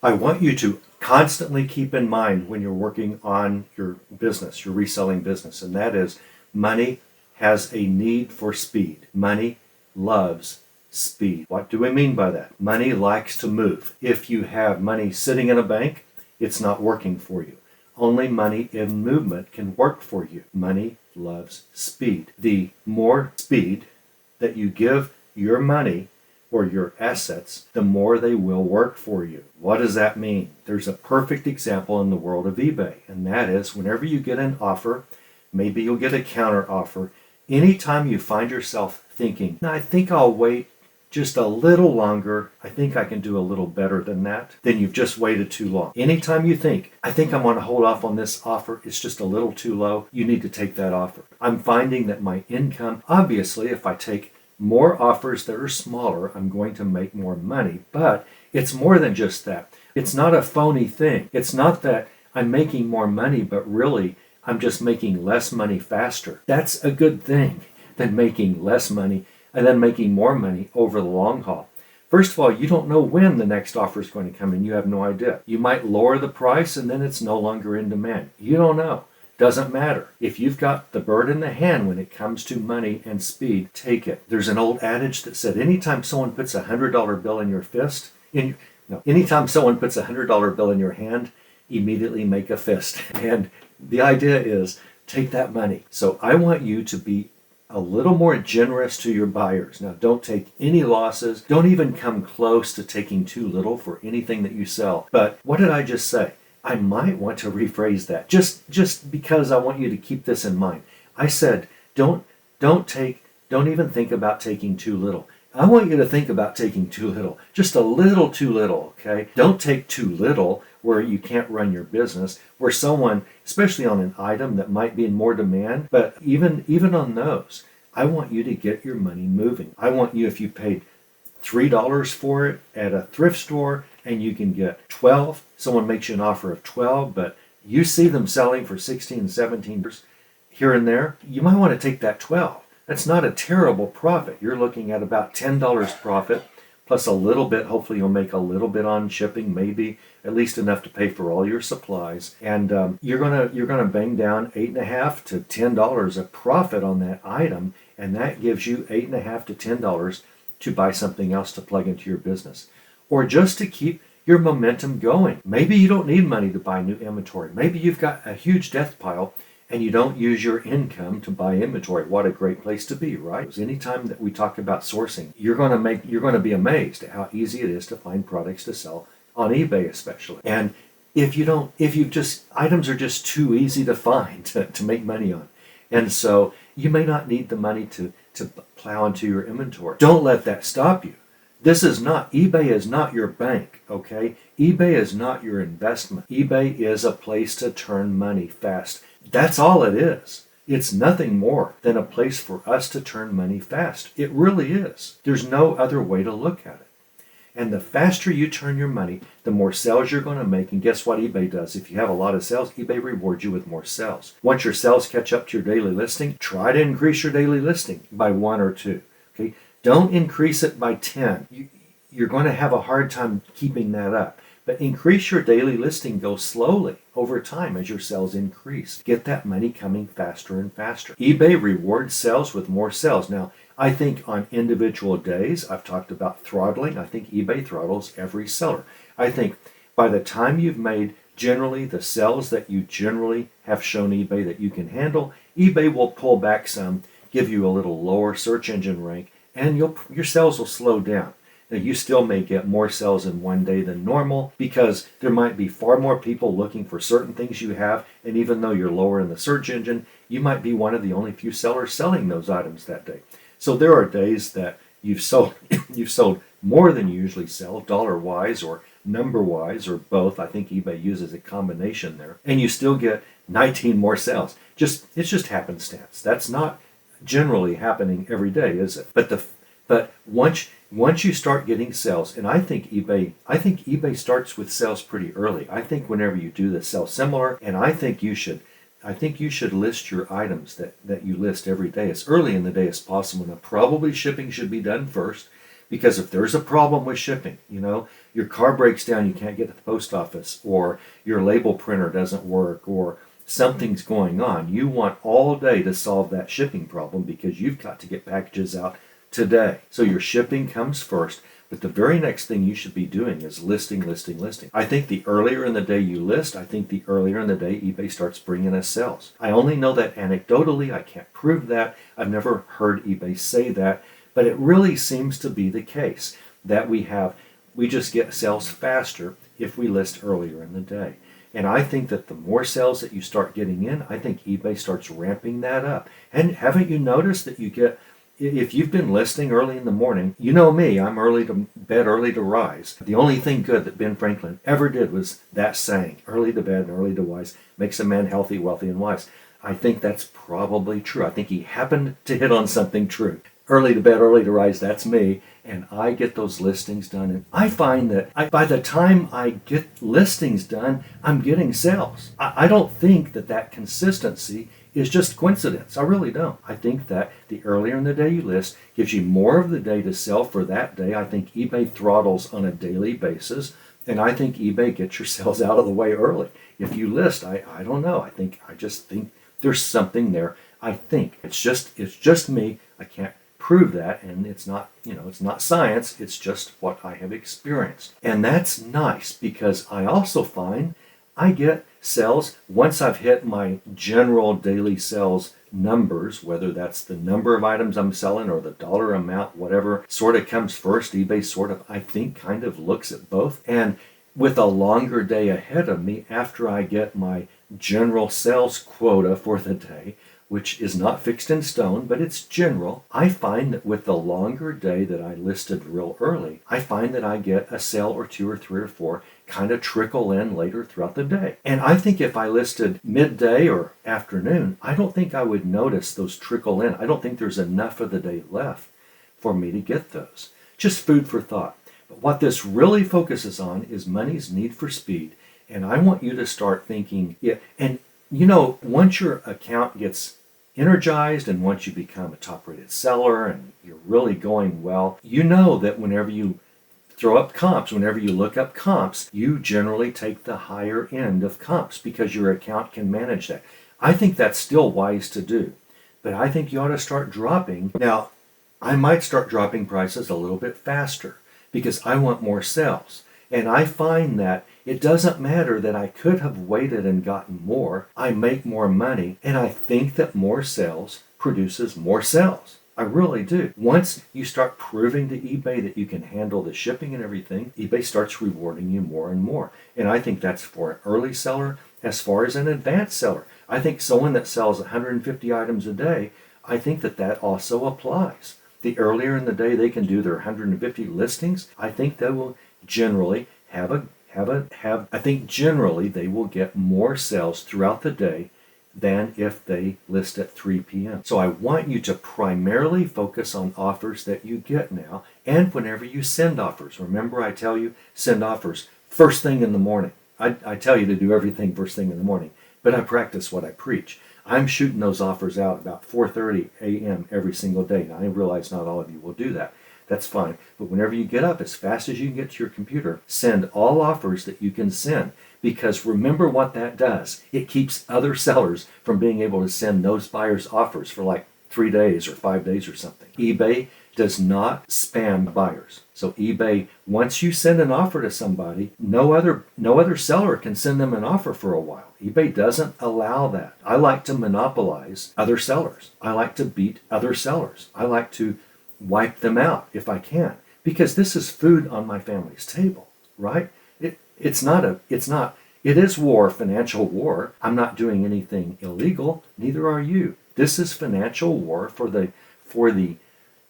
I want you to constantly keep in mind when you're working on your business, your reselling business, and that is money has a need for speed. Money loves speed. What do we mean by that? Money likes to move. If you have money sitting in a bank, it's not working for you. Only money in movement can work for you. Money loves speed. The more speed that you give your money or your assets, the more they will work for you. What does that mean? There's a perfect example in the world of eBay, and that is whenever you get an offer, maybe you'll get a counter offer. Anytime you find yourself thinking, I think I'll wait just a little longer, I think I can do a little better than that, then you've just waited too long. Anytime you think, I think I'm going to hold off on this offer, it's just a little too low, you need to take that offer. I'm finding that my income, obviously, if I take more offers that are smaller, I'm going to make more money. But it's more than just that. It's not a phony thing. It's not that I'm making more money, but really I'm just making less money faster. That's a good thing than making less money and then making more money over the long haul. First of all, you don't know when the next offer is going to come in. You have no idea. You might lower the price and then it's no longer in demand. You don't know. Doesn't matter. If you've got the bird in the hand when it comes to money and speed, take it. There's an old adage that said anytime someone puts a $100 bill in your fist, anytime someone puts a $100 bill in your hand, immediately make a fist. And the idea is take that money. So I want you to be a little more generous to your buyers. Now, don't take any losses. Don't even come close to taking too little for anything that you sell. But what did I just say? I might want to rephrase that just because I want you to keep this in mind. I said, don't even think about taking too little. I want you to think about taking too little, just a little too little, okay? Don't take too little where you can't run your business, where someone, especially on an item that might be in more demand, but even on those, I want you to get your money moving. I want you, if you paid $3 for it at a thrift store and you can get 12, someone makes you an offer of 12, but you see them selling for 16, 17 here and there, you might want to take that 12. That's not a terrible profit. You're looking at about $10 profit plus a little bit. Hopefully you'll make a little bit on shipping, maybe at least enough to pay for all your supplies. And you're gonna bang down $8.50 to $10 of profit on that item, and that gives you $8.50 to $10 to buy something else to plug into your business, or just to keep your momentum going. Maybe you don't need money to buy new inventory. Maybe you've got a huge death pile and you don't use your income to buy inventory. What a great place to be, right? Because anytime that we talk about sourcing, you're going to be amazed at how easy it is to find products to sell on eBay, especially. And if items are just too easy to find to make money on. And so you may not need the money to plow into your inventory. Don't let that stop you. eBay is not your bank, okay? eBay is not your investment. eBay is a place to turn money fast. That's all it is. It's nothing more than a place for us to turn money fast. It really is. There's no other way to look at it. And the faster you turn your money, the more sales you're going to make. And guess what eBay does? If you have a lot of sales, eBay rewards you with more sales. Once your sales catch up to your daily listing, try to increase your daily listing by 1 or 2. Okay? Don't increase it by 10. You're going to have a hard time keeping that up. But increase your daily listing, go slowly over time as your sales increase. Get that money coming faster and faster. eBay rewards sales with more sales. Now, I think on individual days, I've talked about throttling. I think eBay throttles every seller. I think by the time you've made generally the sales that you generally have shown eBay that you can handle, eBay will pull back some, give you a little lower search engine rank, and your sales will slow down. Now, you still may get more sales in one day than normal because there might be far more people looking for certain things you have, and even though you're lower in the search engine, you might be one of the only few sellers selling those items that day. So there are days that you've sold more than you usually sell, dollar-wise or number-wise or both. I think eBay uses a combination there, and you still get 19 more sales. It's just happenstance. That's not generally happening every day, is it? But once you start getting sales, and I think eBay starts with sales pretty early. I think whenever you do the sell similar, and I think you should list your items that you list every day as early in the day as possible. Now, probably shipping should be done first, Because if there's a problem with shipping, your car breaks down, you can't get to the post office, or your label printer doesn't work, or something's going on, you want all day to solve that shipping problem because you've got to get packages out today. So your shipping comes first, but the very next thing you should be doing is listing, listing, listing. I think the earlier in the day you list, I think the earlier in the day eBay starts bringing us sales. I only know that anecdotally. I can't prove that. I've never heard eBay say that, but it really seems to be the case that we just get sales faster if we list earlier in the day. And I think that the more sales that you start getting in, I think eBay starts ramping that up. And haven't you noticed that if you've been listing early in the morning, you know me, I'm early to bed, early to rise. The only thing good that Ben Franklin ever did was that saying, early to bed and early to rise makes a man healthy, wealthy, and wise. I think that's probably true. I think he happened to hit on something true. Early to bed, early to rise, that's me. And I get those listings done. And I find that by the time I get listings done, I'm getting sales. I don't think that consistency is just coincidence. I really don't. I think that the earlier in the day you list gives you more of the day to sell for that day. I think eBay throttles on a daily basis. And I think eBay gets your sales out of the way early. If you list, I don't know. I just think there's something there. I think it's just me. I can't prove that, and it's not science. It's just what I have experienced. And that's nice because I also find I get sales once I've hit my general daily sales numbers, whether that's the number of items I'm selling or the dollar amount, whatever sort of comes first. eBay sort of, I think, kind of looks at both. And with a longer day ahead of me after I get my general sales quota for the day, which is not fixed in stone, but it's general, I find that with the longer day that I listed real early, I find that I get a sale or two or three or four kind of trickle in later throughout the day. And I think if I listed midday or afternoon, I don't think I would notice those trickle in. I don't think there's enough of the day left for me to get those. Just food for thought. But what this really focuses on is money's need for speed. And I want you to start thinking, once your account gets energized and once you become a top-rated seller and you're really going well, you know that whenever you throw up comps, whenever you look up comps, you generally take the higher end of comps because your account can manage that. I think that's still wise to do, but I think you ought to start dropping. Now, I might start dropping prices a little bit faster because I want more sales. And I find that it doesn't matter that I could have waited and gotten more. I make more money, and I think that more sales produces more sales. I really do. Once you start proving to eBay that you can handle the shipping and everything, eBay starts rewarding you more and more. And I think that's for an early seller as far as an advanced seller. I think someone that sells 150 items a day, I think that also applies. The earlier in the day they can do their 150 listings, I think they will generally they will get more sales throughout the day than if they list at 3 p.m. So I want you to primarily focus on offers that you get now and whenever you send offers. Remember, I tell you, send offers first thing in the morning. I tell you to do everything first thing in the morning, but I practice what I preach. I'm shooting those offers out about 4:30 a.m. every single day. Now, I realize not all of you will do that. That's fine. But whenever you get up, as fast as you can get to your computer, send all offers that you can send. Because remember what that does. It keeps other sellers from being able to send those buyers offers for like 3 days or 5 days or something. eBay does not spam buyers. So eBay, once you send an offer to somebody, no other seller can send them an offer for a while. eBay doesn't allow that. I like to monopolize other sellers. I like to beat other sellers. I like to wipe them out if I can, because this is food on my family's table, right? It is war, financial war. I'm not doing anything illegal, neither are you. This is financial war for the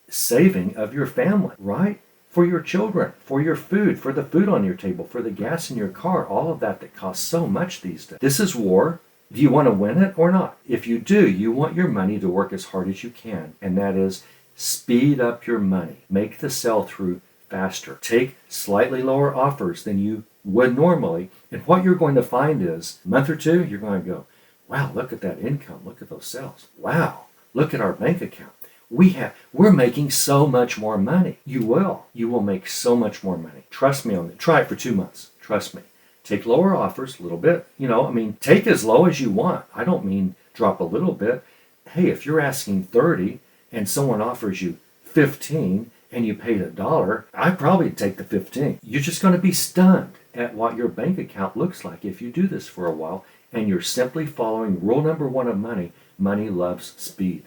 saving of your family, right? For your children, for your food, for the food on your table, for the gas in your car, all of that costs so much these days. This is war. Do you want to win it or not? If you do, you want your money to work as hard as you can, and that is speed up your money. Make the sell-through faster. Take slightly lower offers than you would normally. And what you're going to find is, a month or two, you're going to go, wow, look at that income. Look at those sales. Wow, look at our bank account. we're making so much more money. You will make so much more money. Trust me on it. Try it for 2 months. Trust me. Take lower offers a little bit. Take as low as you want. I don't mean drop a little bit. Hey, if you're asking 30 and someone offers you 15 and you paid $1, I'd probably take the 15. You're just going to be stunned at what your bank account looks like if you do this for a while and you're simply following rule number 1 of money. Money loves speed.